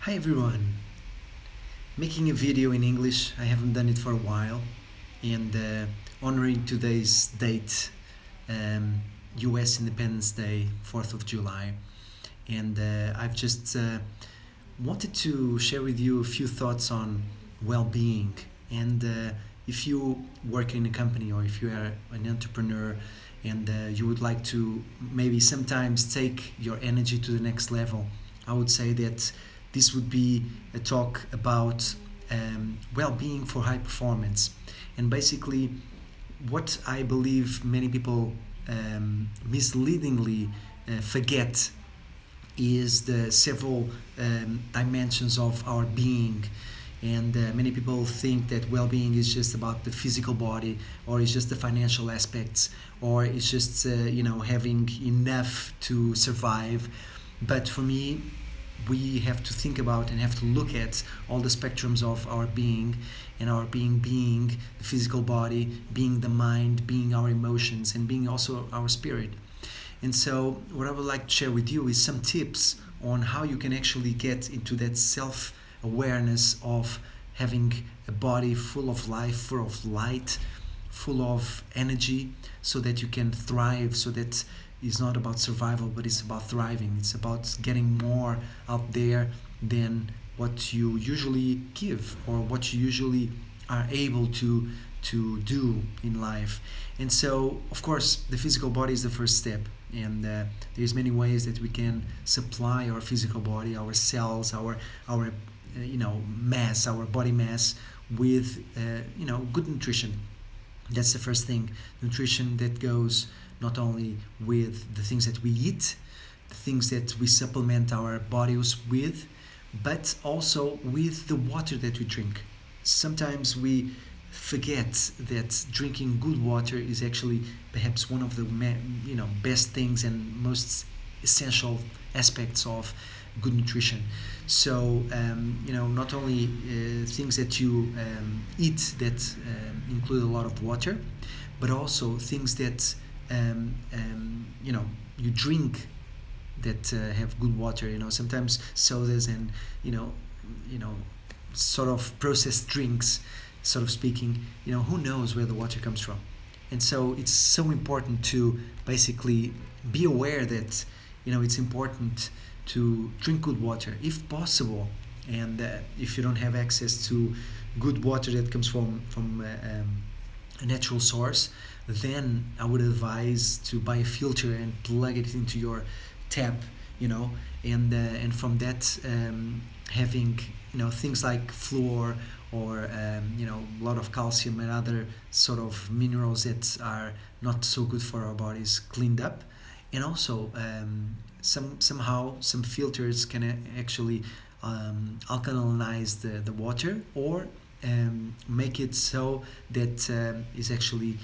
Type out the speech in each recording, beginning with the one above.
Hi everyone! Making a video in English, I haven't done it for a while, and honoring today's date, um, US Independence Day, 4th of July. And I've just wanted to share with you a few thoughts on well being. And if you work in a company or if you are an entrepreneur and you would like to maybe sometimes take your energy to the next level, I would say that this would be a talk about well being for high performance. And basically, what I believe many people misleadingly forget is the several dimensions of our being. And many people think that well-being is just about the physical body, or it's just the financial aspects, or it's just having enough to survive. But for me, we have to think about and have to look at all the spectrums of our being, and our being the physical body, being the mind, being our emotions, and being also our spirit. And so, what I would like to share with you is some tips on how you can actually get into that self awareness of having a body full of life, full of light, full of energy, so that you can thrive, so that it's not about survival, but it's about thriving. It's about getting more out there than what you usually give or what you usually are able to do in life. And so, of course, the physical body is the first step, and there's many ways that we can supply our physical body, our cells, our mass, our body mass, with good nutrition. That's the first thing. Nutrition that goes not only with the things that we eat, the things that we supplement our bodies with, but also with the water that we drink. Sometimes we forget that drinking good water is actually perhaps one of the best things and most essential aspects of good nutrition. So not only things that you eat that include a lot of water, but also things that you drink that have good water. Sometimes sodas and sort of processed drinks, sort of speaking. Who knows where the water comes from? And so it's so important to basically be aware that it's important to drink good water if possible. And if you don't have access to good water that comes from a natural source, then I would advise to buy a filter and plug it into your tap, and from that having things like fluor or a lot of calcium and other sort of minerals that are not so good for our bodies cleaned up. And also somehow some filters can actually alkalinize the water, or make it so that is actually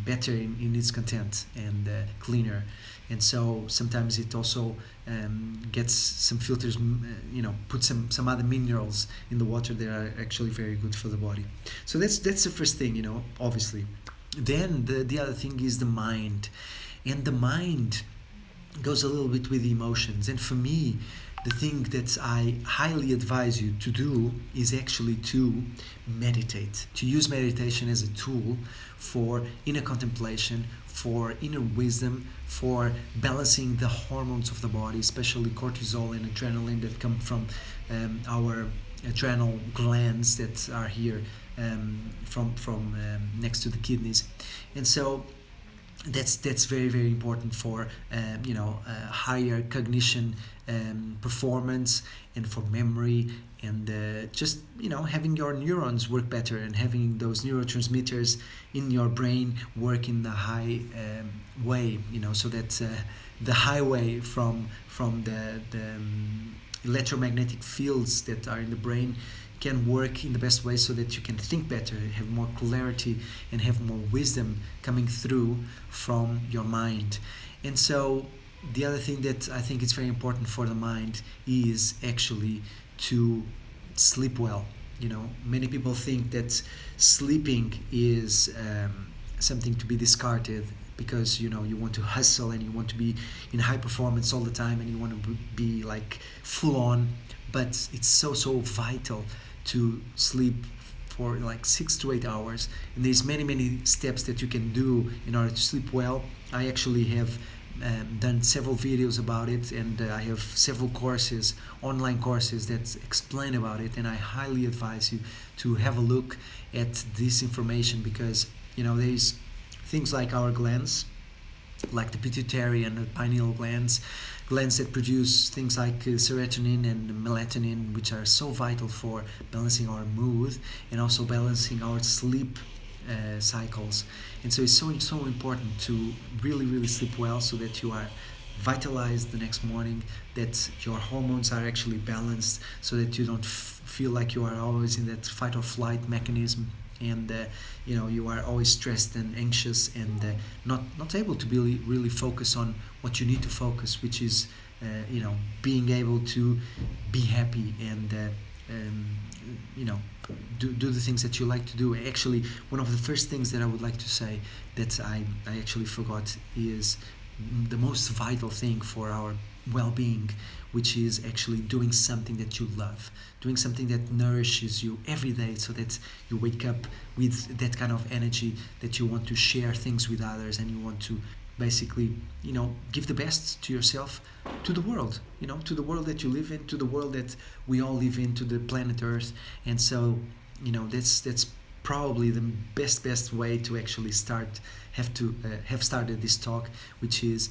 better in its content and cleaner. And so sometimes it also gets some filters, put some other minerals in the water that are actually very good for the body. So that's the first thing, obviously. Then the other thing is the mind, and the mind goes a little bit with the emotions. And for me, the thing that I highly advise you to do is actually to meditate, to use meditation as a tool for inner contemplation, for inner wisdom, for balancing the hormones of the body, especially cortisol and adrenaline that come from our adrenal glands that are here from next to the kidneys. And so that's very, very important for higher cognition, performance, and for memory, and just having your neurons work better and having those neurotransmitters in your brain work in the high way, so that the highway from the electromagnetic fields that are in the brain can work in the best way, so that you can think better, have more clarity, and have more wisdom coming through from your mind. And so the other thing that I think is very important for the mind is actually to sleep well. Many people think that sleeping is something to be discarded, because you want to hustle and you want to be in high performance all the time and you want to be like full on. but it's so vital to sleep for like 6 to 8 hours. And there's many steps that you can do in order to sleep well. I actually have done several videos about it, and I have several courses, online courses that explain about it, and I highly advise you to have a look at this information, because there's things like our glands, like the pituitary and the pineal glands that produce things like serotonin and melatonin, which are so vital for balancing our mood and also balancing our sleep cycles. And so it's so important to really sleep well, so that you are vitalized the next morning, that your hormones are actually balanced, so that you don't feel like you are always in that fight or flight mechanism, and you are always stressed and anxious, and not able to really focus on what you need to focus, which is being able to be happy and do the things that you like to do. Actually, one of the first things that I would like to say that I actually forgot is the most vital thing for our well-being, which is actually doing something that you love, doing something that nourishes you every day, so that you wake up with that kind of energy, that you want to share things with others, and you want to basically give the best to yourself, to the world, to the world that you live in, to the world that we all live in, to the planet Earth. And so that's probably the best way to actually have started this talk, which is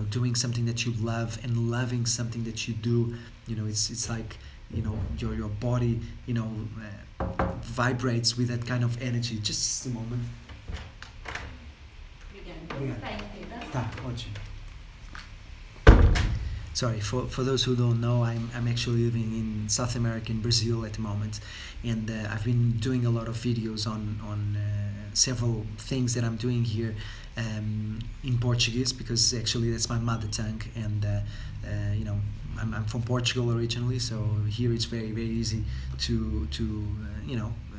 doing something that you love and loving something that you do. It's like your body vibrates with that kind of energy. Just a moment. Tá, ótimo. Sorry, for those who don't know, I'm actually living in South America, in Brazil at the moment, and I've been doing a lot of videos on several things that I'm doing here in Portuguese, because actually that's my mother tongue, and I'm from Portugal originally, so here it's very easy to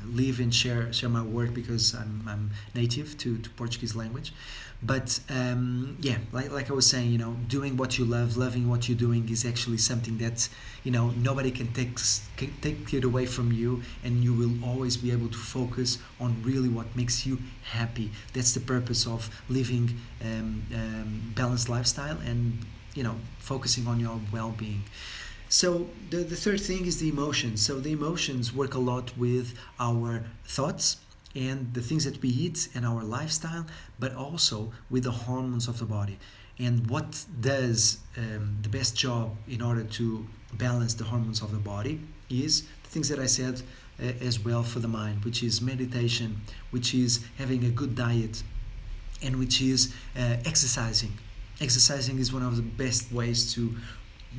live and share my work, because I'm native to Portuguese language. But like I was saying, doing what you love, loving what you're doing, is actually something that nobody can take it away from you, and you will always be able to focus on really what makes you happy. That's the purpose of living balanced lifestyle, and focusing on your well-being. So the third thing is the emotions. So the emotions work a lot with our thoughts and the things that we eat and our lifestyle, but also with the hormones of the body. And what does the best job in order to balance the hormones of the body is the things that I said as well for the mind, which is meditation, which is having a good diet, and which is exercising. Exercising is one of the best ways to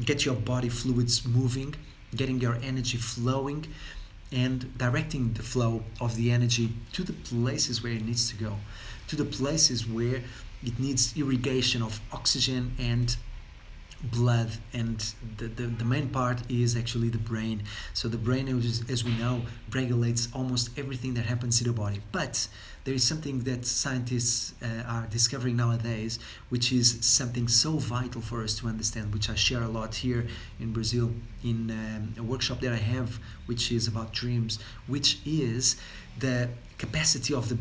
get your body fluids moving, getting your energy flowing, and directing the flow of the energy to the places where it needs to go, to the places where it needs irrigation of oxygen and blood. And the main part is actually the brain. So the brain, as we know, regulates almost everything that happens in the body. But there is something that scientists are discovering nowadays, which is something so vital for us to understand, which I share a lot here in Brazil in a workshop that I have, which is about dreams, which is the capacity of the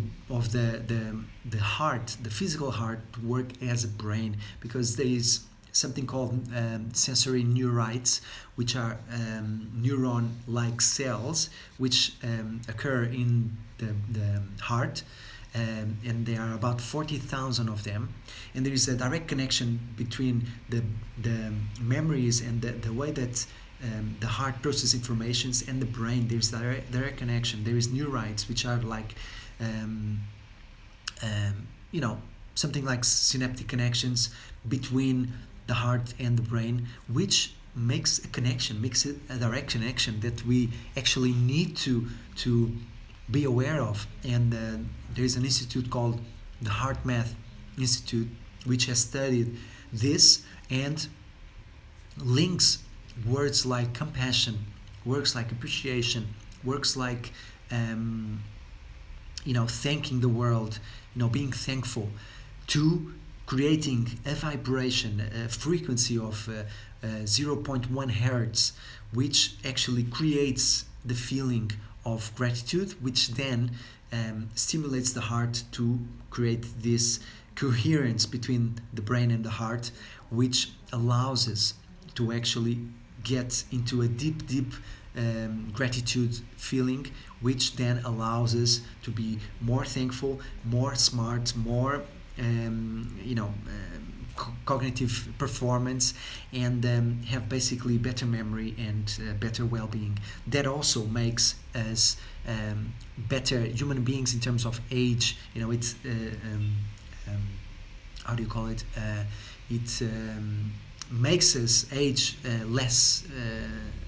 heart, the physical heart, to work as a brain, because there is something called sensory neurites, which are neuron-like cells which occur in the heart, and there are about 40,000 of them, and there is a direct connection between the memories and the way that the heart processes informations and the brain. There's direct connection. There is neurites, which are like something like synaptic connections between the heart and the brain, which makes a connection, makes it a direct connection that we actually need to be aware of. And there is an institute called the Heart Math Institute, which has studied this and links words like compassion, words like appreciation, words like thanking the world, being thankful, to creating a vibration, a frequency of zero point 0.1 hertz, which actually creates the feeling of gratitude, which then stimulates the heart to create this coherence between the brain and the heart, which allows us to actually get into a deep gratitude feeling, which then allows us to be more thankful, more smart, more cognitive performance, and have basically better memory and better well-being. That also makes us better human beings in terms of age. It's how do you call it? It makes us age less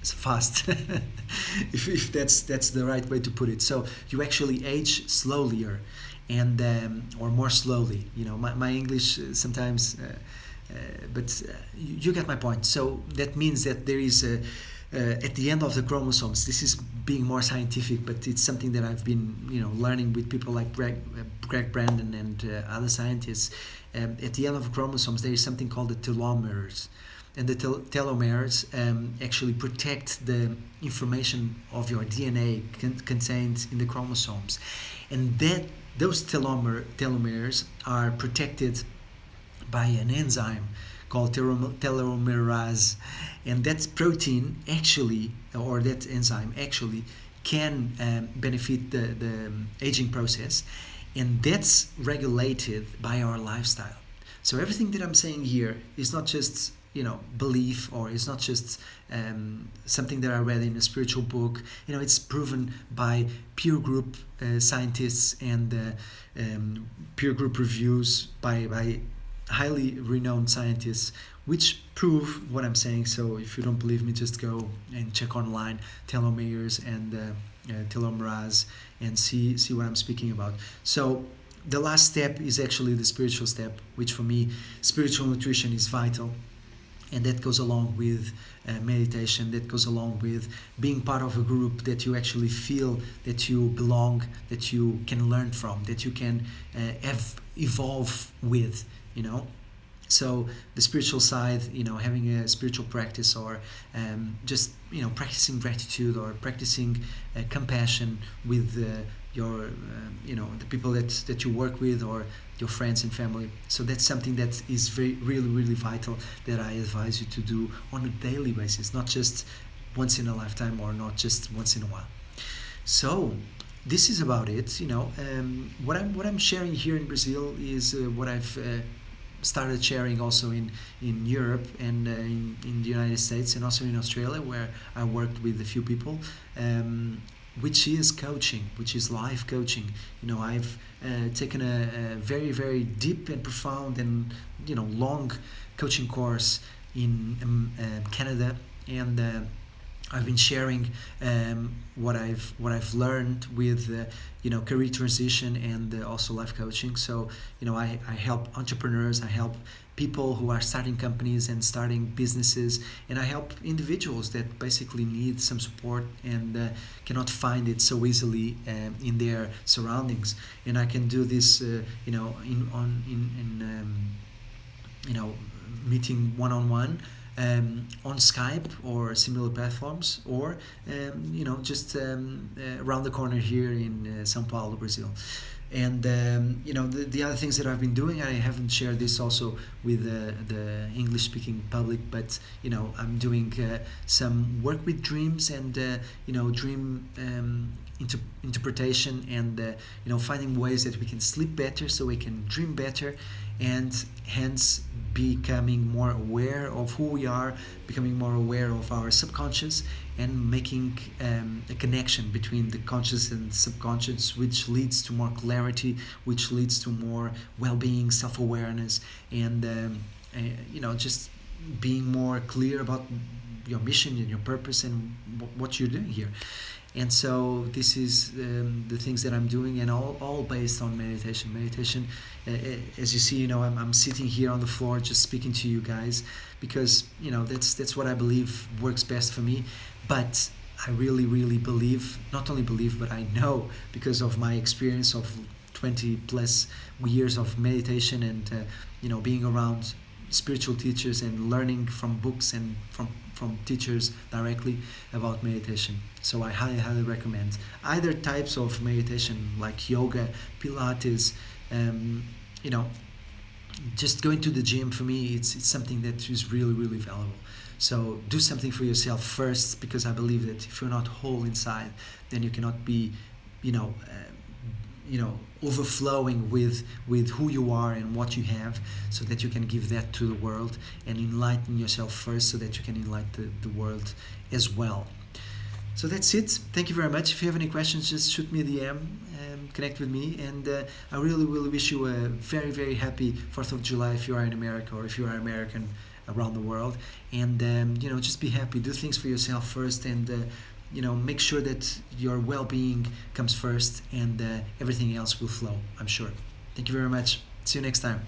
fast, if that's the right way to put it. So you actually age slowlier, and or more slowly. My English sometimes, but you get my point. So that means that there is at the end of the chromosomes. This is being more scientific, but it's something that I've been learning with people like Greg Brandon and other scientists. At the end of the chromosomes, there is something called the telomeres. And the telomeres actually protect the information of your DNA contained in the chromosomes. And those telomeres are protected by an enzyme called telomerase. And that protein actually, or that enzyme actually, can benefit the aging process. And that's regulated by our lifestyle. So everything that I'm saying here is not just belief, or it's not just something that I read in a spiritual book. It's proven by peer group scientists and peer group reviews by highly renowned scientists, which prove what I'm saying. So if you don't believe me, just go and check online telomeres and telomerase and see what I'm speaking about. So the last step is actually the spiritual step, which for me, spiritual nutrition is vital. And that goes along with meditation, that goes along with being part of a group that you actually feel that you belong, that you can learn from, that you can evolve with. So the spiritual side, having a spiritual practice, or just practicing gratitude, or practicing compassion with your the people that you work with, or your friends and family. So that's something that is really vital, that I advise you to do on a daily basis, not just once in a lifetime, or not just once in a while. So this is about it. What I'm sharing here in Brazil is what I've started sharing also in Europe, and in the United States, and also in Australia, where I worked with a few people, which is coaching, which is life coaching. I've taken a very deep and profound and long coaching course in Canada, and I've been sharing what I've learned with career transition, and also life coaching. So I help entrepreneurs, I help people who are starting companies and starting businesses, and I help individuals that basically need some support and cannot find it so easily in their surroundings. And I can do this meeting one-on-one, on Skype or similar platforms, or just around the corner here in São Paulo, Brazil. And the other things that I've been doing, I haven't shared this also with the English-speaking public, but I'm doing some work with dreams, and dream interpretation, and finding ways that we can sleep better, so we can dream better, and hence becoming more aware of who we are, becoming more aware of our subconscious, and making a connection between the conscious and subconscious, which leads to more clarity, which leads to more well-being, self-awareness, and just being more clear about your mission and your purpose and what you're doing here. And so this is the things that I'm doing, and all based on meditation. Meditation, as you see, I'm sitting here on the floor just speaking to you guys, because that's what I believe works best for me. But I really believe, not only believe, but I know, because of my experience of 20 plus years of meditation, and being around spiritual teachers and learning from books and from teachers directly about meditation. So I highly recommend either types of meditation like yoga, Pilates, um, you know, just going to the gym. For me, it's something that is really valuable. So do something for yourself first, because I believe that if you're not whole inside, then you cannot be, you know, overflowing with who you are and what you have, so that you can give that to the world and enlighten yourself first, so that you can enlighten the world as well. So that's it. Thank you very much. If you have any questions, just shoot me a DM and connect with me. And I really wish you a very happy 4th of July if you are in America, or if you are American around the world. And just be happy. Do things for yourself first, and make sure that your well-being comes first, and everything else will flow, I'm sure. Thank you very much. See you next time.